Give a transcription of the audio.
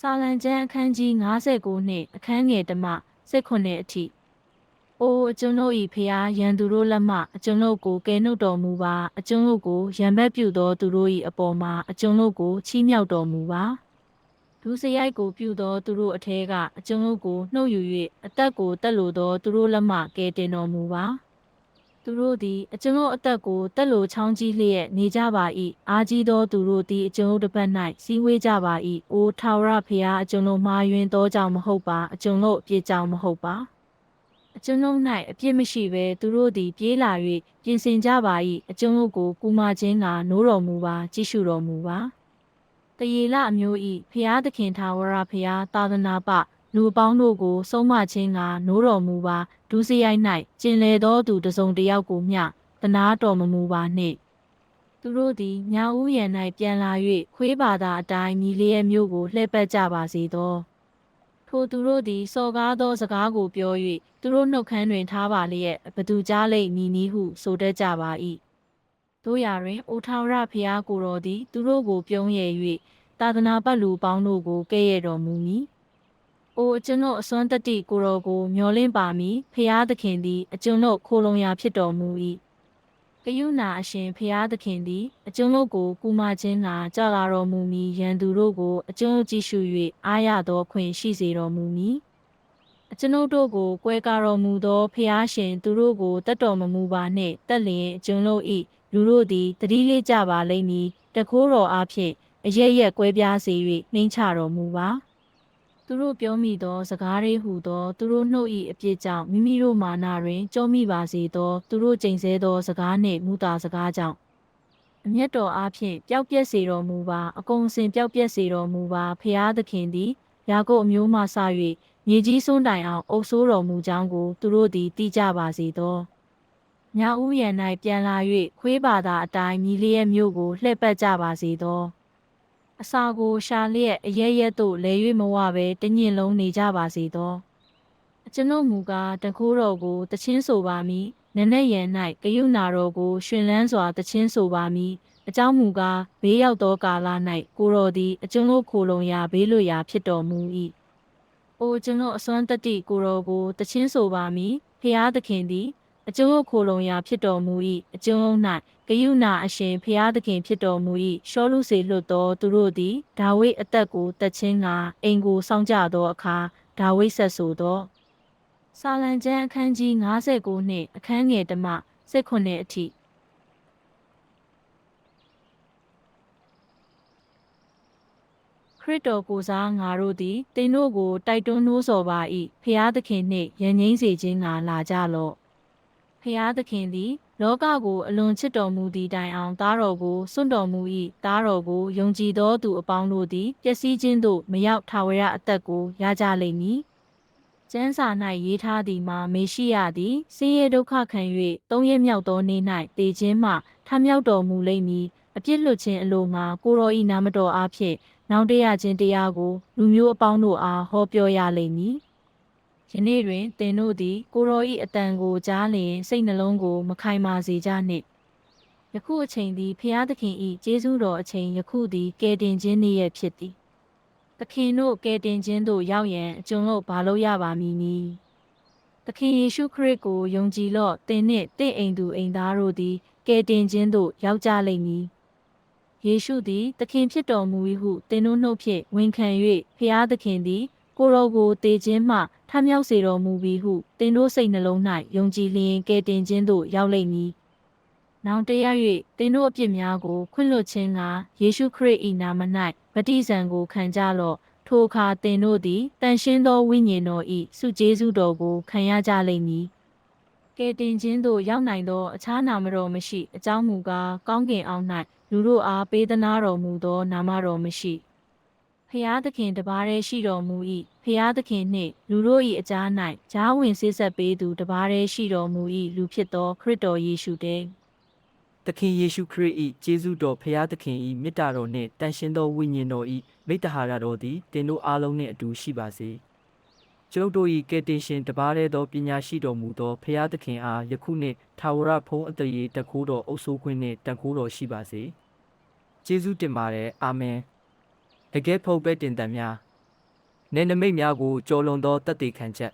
စာလံကျမ်းအခန်းကြီး59နှင့်အခန်းငယ်1မှ19အထိအိုအကျွန်ုပ်၏ဖျားရန်သူတို့လက်မှအကျွန်ုပ်ကိုကယ်နှုတ်တော်မူပါအကျွန်ုပ်ကိုရန်ဘက်ပြုသောသူတို့၏အပေါ်မှာအကျွန်ုပ်ကိုချီးမြှောက်တော်မူပါဒုစရိုက်ကိုပြုသောသူတို့အထဲကအကျွန်ုပ်ကိုနှုတ်ယူ၍အသက်ကိုတက်လိုသောသူတို့လက်မှကယ်တင်တော်မူပါသူတို့သည်အကျွန်ုပ်အသက်ကိုတက်လိုချောင်းကြီးလျက်နေကြပါ၏အားကြီးသောသူတို့သည်အကျွန်ုပ်တစ်ဖက်၌စီးဝေးကြပါ၏အိုထာဝရဘုရားအကျွန်ုပ်မှားယွင်းသောကြောင့်မဟုတ်ပါအကျွန်ုပ်အပြစ်ကြောင့်မဟုတ်ပါအကျွန်ုပ်၌အပြစ်မရှိဘဲသူတို့သည်ပြေးလာ၍ပြင်ဆင်ကြပါ၏အကျွန်ုပ်ကိုကူမခြင်းကနိုးတော်မူပါကြည့်ရှုတော်မူပါတရေလအမျိုး၏ဘုရားသခင်ထာဝရဘုရားသာသနာပလူအပေါင်းတို့ကိုဆုံးမခြင်းကနိုးတော်မူပါဒုစရိုက်၌ကျင်လည်သောသူတစ်စုံတစ်ယောက်ကိုမျှတနာတော်မမူပါနှင့်သူတို့သည်ညဦးရန်၌ပြန်လာ၍ခွေးဘာသာအတိုင်းမြည်လျက်မျိုးကိုလှည့်ပတ်ကြပါစေသောထိုသူတို့သည်စော်ကားသောစကားကိုပြော၍သူတို့နှုတ်ခမ်းတွင်ထားပါလျက်ဘသူကြားလိမ့်မည်နည်းဟုဆိုတတ်ကြပါ၏တို့ရာတွင်အိုထာဝရဘုရားကိုယ်တော်သည်သူတို့ကိုပြုံးရည်၍သာသနာပတ်လူပေါင်းတို့ကိုကဲ့ရဲ့တော်မူမည်အိုအကျွန်ုပ်အစွမ်းတတ္တိကိုယ်တော်ကိုမျှော်လင့်ပါမည်ဖျားသခင်သည်အကျွန်ုပ်ခိုလုံရာဖြစ်တော်မူ၏ကယုဏအရှင်ဖျားသခင်သည်အကျွန်ုပ်ကိုကူမခြင်းကကြာလာတော်မူမည်ရန်သူတို့ကိုအကျွန်ုပ်ကြည့်ရှု၍အားရသောခွင့်ရှိစေတော်မူမည်အကျွန်ုပ်တို့ကိုကွဲကားတော်မူသောဖျားရှင်သူတို့ကိုတတ်တော်မမူပါနှင့်တက်လျင်အကျွန်ုပ်၏လူတို့သည်တတိလေးကြပါလိမ့်မည်တခိုးတော်အားဖြင့်အရရက်ကွဲပြားစေ၍နှိမ့်ချတော်မူပါသူတို့ပြောမိသောစကားတွေဟူသောသူတို့နှုတ်၏အပြစ်ကြောင့်မိမိတို့မာနတွင်ကြောမိပါစေသောသူတို့ကျိန်ဆဲသောစကားနှင့်မူတာစကားကြောင့်အမျက်တော်အားဖြင့်ပျောက်ပြက်စေတော်မူပါအကုန်စင်ပျောက်ပြက်စေတော်မူပါဖျားသခင်သည်ယာကုပ်အမျိုးမှစ၍မြေကြီးစွန်းတိုင်အောင်အုပ်ဆိုးတော်မူကြောင်းကိုသူတို့သည်သိကြပါစေသောညဦးရန်၌ပြန်လာ၍ခွေးဘာသာအတိုင်းမြည်လျက်မျိုးကိုလှည့်ပတ်ကြပါစေသောအစာကိုရှာလျက်အရဲရဲသို့လဲ၍မဝဘဲတညင်လုံးနေကြပါစေသောအကျွန်ုပ်မူကားတခိုးတော်ကိုတချင်းဆိုပါမည်နက်နက်ရန်၌ကယုဏတော်ကိုရှင်လန်းစွာတချင်းဆိုပါမည်အကြောင်းမူကားဘေးရောက်သောကာလ၌ကိုတော်သည်အကျွန်ုပ်ခိုလုံရာဘေးလွတ်ရာဖြစ်တော်မူ၏အိုကျွန်ုပ်အစွမ်းတတ္တိကိုတော်ကိုတချင်းဆိုပါမည်ဖျားသခင်သည်အကျွန်ုပ်ခိုလုံရာဖြစ်တော်မူ၏အကျွန်ုပ်၌ကယုဏအရှင်ဖျားသခင်ဖြစ်တော်မူ၏ရှောလုစေလွတ်သောသူတို့သည်ဒါဝိဒ်အသက်ကိုတတ်ခြင်းကအိမ်ကိုစောင့်ကြသောအခါဒါဝိဒ်ဆက်ဆိုသောစာလံကျမ်းအခန်းကြီး59နှင့်အခန်းငယ်1မှ19အထိခရစ်တော်ကိုစားငါတို့သည်သင်တို့ကိုတိုက်တွန်းနှိုးဆော်ပါ၏ဖျားသခင်နှင့်ယဉ်ငိမ့်စေခြင်းကလာကြလော့ဖျားသခင်သည်လောကကိုအလွန်ချစ်တော်မူသည့်တိုင်အောင်သားတော်ကိုစွန့်တော်မူ၏သားတော်ကိုယုံကြည်သောသူအပေါင်းတို့သည်ပျက်စီးခြင်းသို့မရောက်ထာဝရအသက်ကိုရကြလိမ့်မည်ကျမ်းစာ၌ရေးထားသည်မှာမေရှိယသည်ဆင်းရဲဒုက္ခခံ၍သုံးရက်မြောက်သောနေ့၌တည်ခြင်းမှထမြောက်တော်မူလိမ့်မည်အပြစ်လွတ်ခြင်းအလိုငှာကိုတော်၏နာမတော်အားဖြင့်နောင်တရခြင်းတရားကိုလူမျိုးအပေါင်းတို့အားဟောပြောရလိမ့်မည်ယနေ့တွင်သင်တို့သည်ကိုတော်၏အတန်ကိုကြားလျင်စိတ်နှလုံးကိုမခိုင်မာစေကြနှင့်ယခုအချိန်သည်ဖျားသခင်၏ကျေးဇူးတော်အချိန်ယခုသည်ကယ်တင်ခြင်းနေ့ရက်ဖြစ်သည်သခင်တို့ကယ်တင်ခြင်းသို့ရောက်ရန်အကျွန်ုပ်ဘာလို့ရပါမည်နည်းသခင်ယေရှုခရစ်ကိုယုံကြည်လော့သင်နှင့်တင့်အိမ်သူအိမ်သားတို့သည်ကယ်တင်ခြင်းသို့ရောက်ကြလိမ့်မည်ယေရှုသည်သခင်ဖြစ်တော်မူ၏ဟုသင်တို့နှုတ်ဖြင့်ဝန်ခံ၍ဖျားသခင်သည်ကိုယ်တော်ကိုတည်ခြင်းမှထမြောက်စေတော်မူပြီဟုသင်တို့စိတ်နှလုံး၌ယုံကြည်လျင်ကယ်တင်ခြင်းသို့ရောက်လိမ့်မည်။နောင်တရ၍သင်တို့အပြစ်များကိုခွင့်လွှတ်ခြင်းကယေရှုခရစ်၏နာမ၌ဗတ္တိဇံကိုခံကြလော့။ထိုအခါသင်တို့သည်တန်ရှင်းသောဝိညာဉ်တော်၏ဆုကျေးဇူးတော်ကိုခံရကြလိမ့်မည်။ကယ်တင်ခြင်းသို့ရောက်နိုင်သောအခြားနာမတော်မရှိအကြောင်းမူကားကောင်းကင်အောက်၌လူတို့အားပေးသနာတော်မူသောနာမတော်မရှိ။ဖျားသခင်တပါးတည်းရှိတော်မူ၏ဖျားသခင်နှင့်လူတို့၏အကြား၌ဂျားဝင်ဆေးဆက်ပေးသူတပါးတည်းရှိတော်မူ၏လူဖြစ်သောခရစ်တော်ယေရှုတည်းသခင်ယေရှုခရစ်၏ကျေးဇူးတော်ဖျားသခင်၏မေတ္တာတော်နှင့်တန်ရှင်းသောဝိညာဉ်တော်၏မိတ္တဟာရတော်သည်တင်တို့အားလုံးနှင့်အတူရှိပါစေကျွန်ုပ်တို့၏ကယ်တင်ရှင်တပါးတည်းသောပညာရှိတော်မူသောဖျားသခင်အားယခုနှင့်ထာဝရဘုန်းအတရေတခိုးတော်အုပ်စိုးခွင့်နှင့်တန်ခိုးတော်ရှိပါစေကျေးဇူးတင်ပါတယ်အာမင်တကယ်ဖုတ်ပဲတင်တန်များ နယ်နိမိတ်များကိုကျော်လွန်သောတသက်ခံချက်